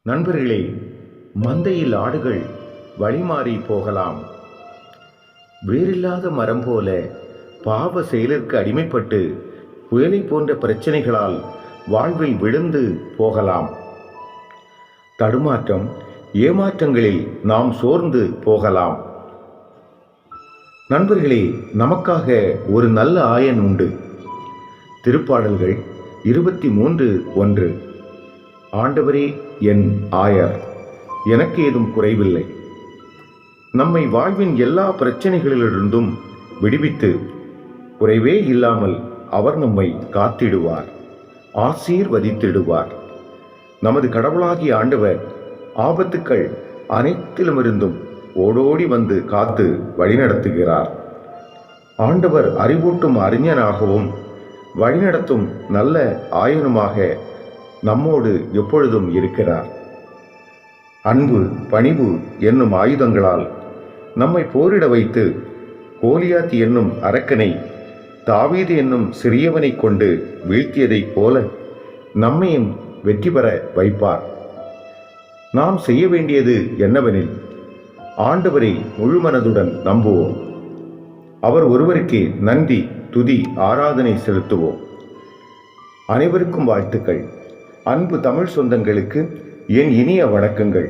நண்பர்களே, மந்தையில் ஆடுகள் வழிமாறி போகலாம். வேறில்லாத மரம் போல பாவ செயலிற்கு அடிமைப்பட்டு புயலை போன்ற பிரச்சனைகளால் வாழ்வில் விழுந்து போகலாம். தடுமாற்றம், ஏமாற்றங்களில் நாம் சோர்ந்து போகலாம். நண்பர்களே, நமக்காக ஒரு நல்ல ஆயன் உண்டு. திருப்பாடல்கள் 23:1. ஆண்டவரே என் ஆயர், எனக்கு ஏதும் குறைவில்லை. நம்மை வாழ்வின் எல்லா பிரச்சனைகளிலிருந்தும் விடுவித்து குறைவே இல்லாமல் அவர் நம்மை காத்திடுவார், ஆசீர்வதித்திடுவார். நமது கடவுளாகிய ஆண்டவர் ஆபத்துக்கள் அனைத்திலுமிருந்தும் ஓடோடி வந்து காத்து வழிநடத்துகிறார். ஆண்டவர் அறிவூட்டும் அறிஞனாகவும் வழிநடத்தும் நல்ல ஆயனுமாக நம்மோடு எப்பொழுதும் இருக்கிறார். அன்பு, பணிவு என்னும் ஆயுதங்களால் நம்மை போரிட வைத்து கோலியாத் என்னும் அரக்கனை தாவீது என்னும் சிறியவனை கொண்டு வீழ்த்தியதைப் போல நம்மையும் வெற்றி பெற வைப்பார். நாம் செய்ய வேண்டியது என்னவெனில், ஆண்டவரை முழுமனதுடன் நம்புவோம். அவர் ஒருவருக்கே நன்றி, துதி, ஆராதனை செலுத்துவோம். அனைவருக்கும் வாழ்த்துக்கள். அன்பு தமிழ் சொந்தங்களுக்கு என் இனிய வணக்கங்கள்.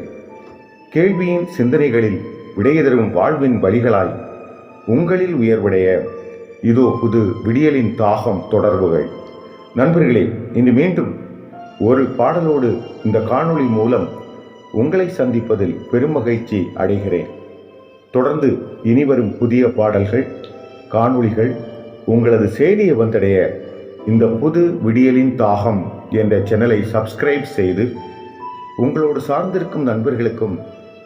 கேள்வியின் சிந்தனைகளில் விடையெதரும் வாழ்வின் வழிகளாய் உங்களில் உயர்வுடைய இதோ புது விடியலின் தாகம் தொடர்புகள். நண்பர்களே, இன்று மீண்டும் ஒரு பாடலோடு இந்த காணொளி மூலம் உங்களை சந்திப்பதில் பெரும் மகிழ்ச்சி அடைகிறேன். தொடர்ந்து இனிவரும் புதிய பாடல்கள், காணொளிகள் உங்களது செய்தியை வந்தடைய இந்த புது விடியலின் தாகம் என்ற சேனலை சப்ஸ்கிரைப் செய்து உங்களோடு சார்ந்திருக்கும் நண்பர்களுக்கும்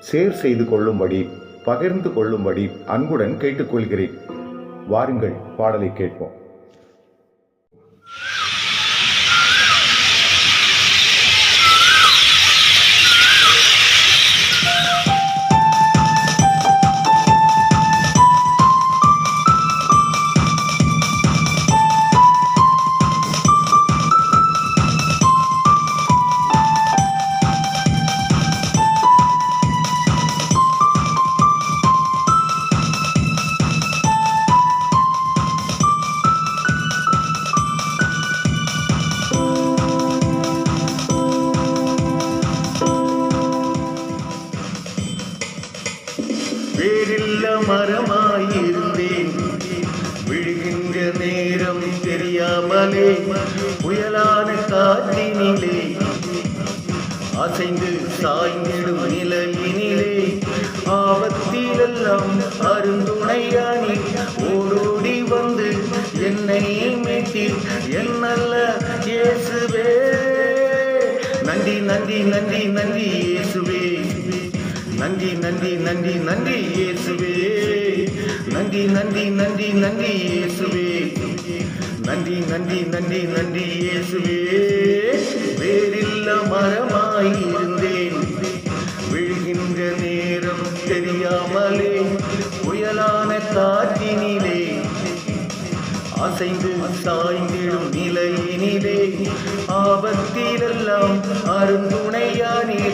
ஷேர் செய்து கொள்ளும்படி, பகிர்ந்து கொள்ளும்படி அன்புடன் கேட்டுக்கொள்கிறேன். வாருங்கள், பாடலை கேட்போம். வேறில்ல மரமாயிருந்தேன், விழுகின்ற நேரம் தெரியாமலே புயலான காற்றினிலே அசைந்து சாய்ந்திடும் நிலையினிலே ஆபத்திலெல்லாம் அருந்துணையானி ஓடோடி வந்து என்னை மீட்டீர் என் நல்ல இயேசுவே. நன்றி நன்றி நன்றி நன்றி இயேசுவே. நன்றி நன்றி நன்றி நன்றி இயேசுவே. நன்றி நன்றி நன்றி நன்றி இயேசுவே. நன்றி நன்றி நன்றி நன்றி இயேசுவே. வேறில்ல மரமாயிருந்தேன், விழுகின்ற நேரம் தெரியாமலே புயலான காற்றினிலே அசைந்து சாய்ந்திடும் நிலையினிலே ஆபத்திலெல்லாம் அருந்துணையானே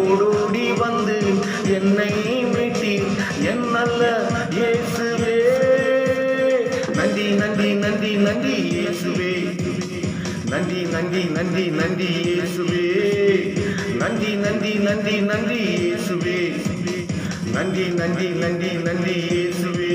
ஓடோடி வந்து என்னை மீட்டீர் என் நல்ல இயேசுவே. நன்றி நன்றி நன்றி நன்றி இயேசுவே. நன்றி நன்றி நன்றி நன்றி இயேசுவே. நன்றி நன்றி நன்றி நன்றி இயேசுவே. நன்றி நன்றி நன்றி நன்றி இயேசுவே.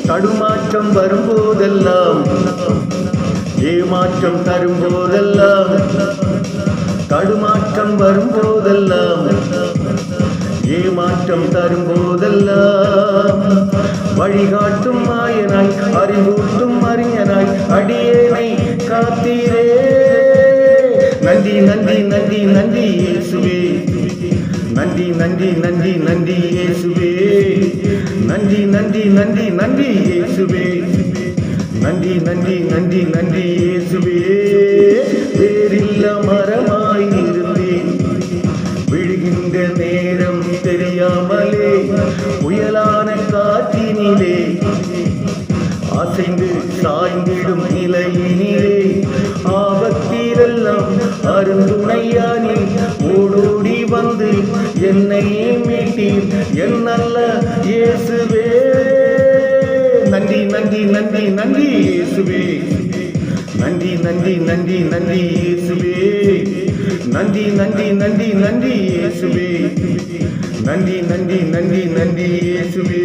தடுமாற்றம் வரும்போதெல்லாம், ஏமாற்றம் தரும்போதெல்லாம், தடுமாற்றம் வரும்போதெல்லாம், ஏமாற்றம் தரும்போதெல்லாம் வழிகாட்டும் மாயனாய் அறிவூட்டும் அறிஞனாய் அடியேனை காத்தீரே. நன்றி நன்றி நன்றி நன்றி இயேசுவே நன்றி நன்றி நன்றி நன்றி இயேசுவே நன்றி நன்றி நன்றி நன்றி இயேசுவே நன்றி நன்றி நன்றி நன்றி இயேசுவே வேறில்ல மரமாயிருந்தேன் விழுகின்ற நேரம் தெரியாமலே புயலான காற்றினிலே அசைந்து சாய்ந்திடும் நிலையினிலே ஆபத்திலெல்லாம் அருந்துணையானே ஓடோடி வந்து என்னை மீட்டீர் என் நல்ல இயேசுவே நன்றி நன்றி நன்றி நன்றி இயேசுவே நன்றி நன்றி நன்றி நன்றி இயேசுவே நன்றி நன்றி நன்றி நன்றி இயேசுவே நன்றி நன்றி நன்றி நன்றி இயேசுவே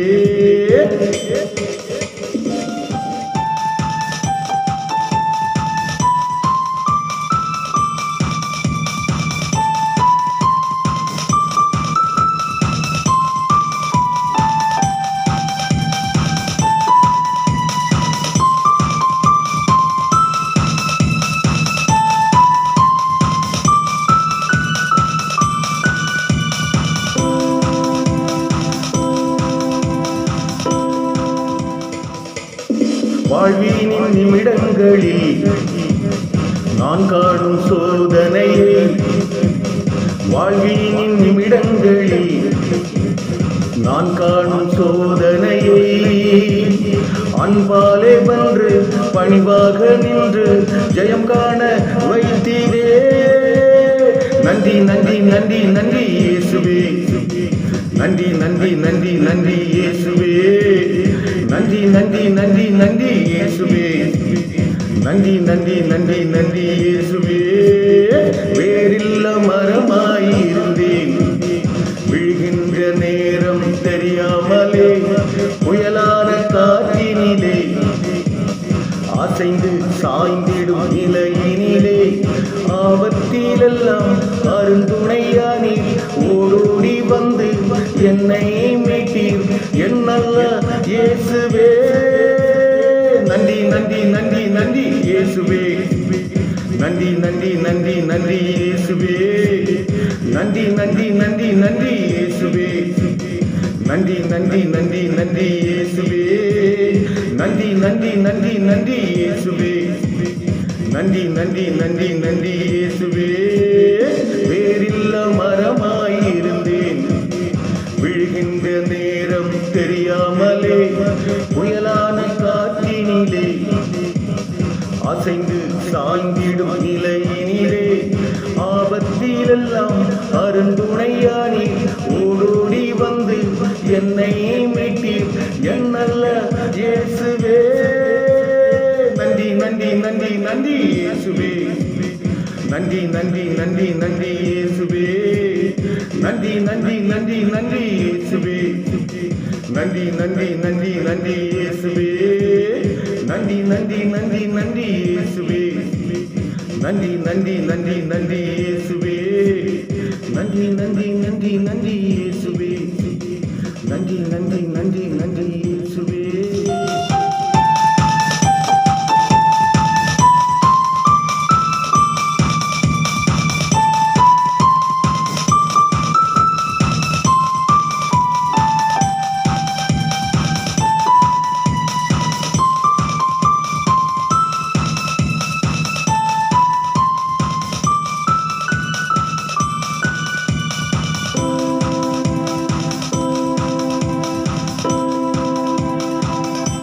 வாழ்வினின் நிமிடங்களில் நான் காணும் சோதனையை வாழ்வினின் நிமிடங்களில் நான் காணும் சோதனையை அன்பாலே வென்று பணிவாக நின்று ஜெயம் காண வைத்தீரே நன்றி நன்றி நன்றி நன்றி இயேசுவே நன்றி நன்றி நன்றி நன்றி இயேசுவே நன்றி நன்றி நன்றி நன்றி இயேசுவே நன்றி நன்றி நன்றி நன்றி இயேசுவே வேறில்ல மரமாயிருந்தேன் விழுகின்ற நேரம் தெரியாமலே புயலான காற்றினிலே அசைந்து சாய்ந்திடும் நிலையினிலே ஆபத்திலெல்லாம் அருந்துணையானே ஓடோடி வந்து என்னை மீட்டீர் என் நல்ல இயேசுவே நன்றி நன்றி நன்றி நன்றி இயேசுவே நன்றி நன்றி நன்றி நன்றி இயேசுவே நன்றி நன்றி நன்றி நன்றி இயேசுவே நன்றி நன்றி நன்றி நன்றி இயேசுவே நன்றி நன்றி நன்றி நன்றி இயேசுவே நன்றி நன்றி நன்றி நன்றி இயேசுவே வேறில்ல மரமாயிருந்தேன் விழுகின்ற நேரம் தெரியாமலே புயலான காற்றினிலே அசைந்து சாய்ந்திடும் நிலையினிலே ஆபத்திலெல்லாம் அருந்துணையானே ஓடோடி வந்து என்னை மீட்டீர் என் நல்ல இயேசுவே நன்றி நன்றி நன்றி நன்றி இயேசுவே நன்றி நன்றி நன்றி நன்றி இயேசுவே நன்றி நன்றி நன்றி நன்றி இயேசுவே நன்றி நன்றி நன்றி நன்றி இயேசுவே நன்றி நன்றி நன்றி நன்றி இயேசுவே நன்றி நன்றி நன்றி நன்றி இயேசுவே நன்றி நன்றி நன்றி நன்றி இயேசுவே நன்றி நன்றி நன்றி நன்றி இயேசுவே